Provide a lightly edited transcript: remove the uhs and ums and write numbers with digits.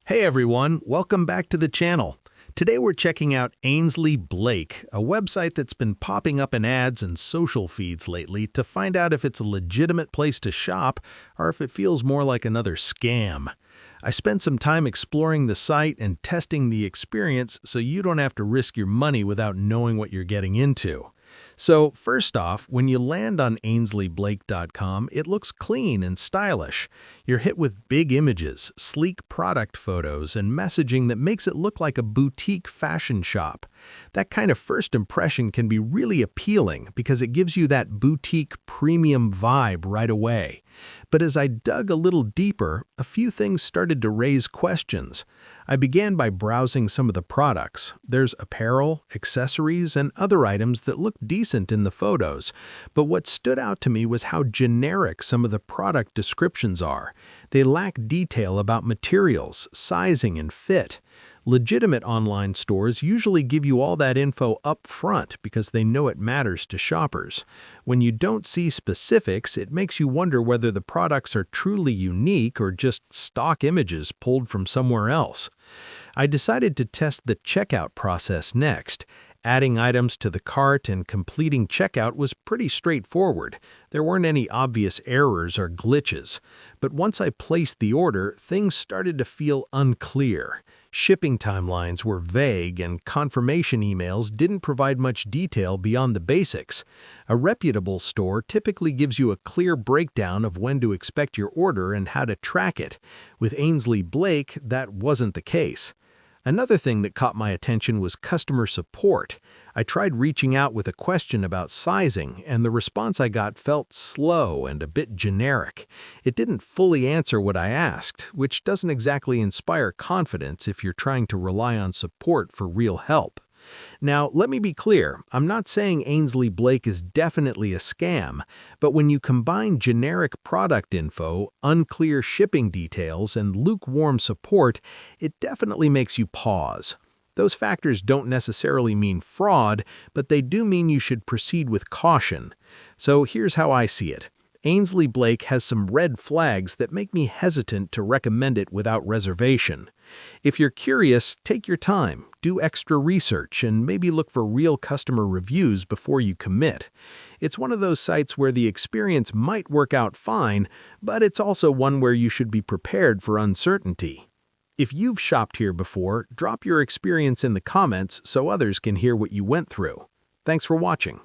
Hey everyone, welcome back to the channel. Today we're checking out Ainsley Blake, a website that's been popping up in ads and social feeds lately to find out if it's a legitimate place to shop or if it feels more like another scam. I spent some time exploring the site and testing the experience so you don't have to risk your money without knowing what you're getting into. So first off, when you land on AinsleyBlake.com, it looks clean and stylish. You're hit with big images, sleek product photos, and messaging that makes it look like a boutique fashion shop. That kind of first impression can be really appealing because it gives you that boutique premium vibe right away. But as I dug a little deeper, a few things started to raise questions. I began by browsing some of the products. There's apparel, accessories, and other items that look decent in the photos, but what stood out to me was how generic some of the product descriptions are. They lack detail about materials, sizing, and fit. Legitimate online stores usually give you all that info up front because they know it matters to shoppers. When you don't see specifics, it makes you wonder whether the products are truly unique or just stock images pulled from somewhere else. I decided to test the checkout process next. Adding items to the cart and completing checkout was pretty straightforward. There weren't any obvious errors or glitches. But once I placed the order, things started to feel unclear. Shipping timelines were vague and confirmation emails didn't provide much detail beyond the basics. A reputable store typically gives you a clear breakdown of when to expect your order and how to track it. With Ainsley Blake, that wasn't the case. Another thing that caught my attention was customer support. I tried reaching out with a question about sizing, and the response I got felt slow and a bit generic. It didn't fully answer what I asked, which doesn't exactly inspire confidence if you're trying to rely on support for real help. Now, let me be clear, I'm not saying Ainsley Blake is definitely a scam, but when you combine generic product info, unclear shipping details, and lukewarm support, it definitely makes you pause. Those factors don't necessarily mean fraud, but they do mean you should proceed with caution. So here's how I see it. Ainsley Blake has some red flags that make me hesitant to recommend it without reservation. If you're curious, take your time, do extra research, and maybe look for real customer reviews before you commit. It's one of those sites where the experience might work out fine, but it's also one where you should be prepared for uncertainty. If you've shopped here before, drop your experience in the comments so others can hear what you went through. Thanks for watching.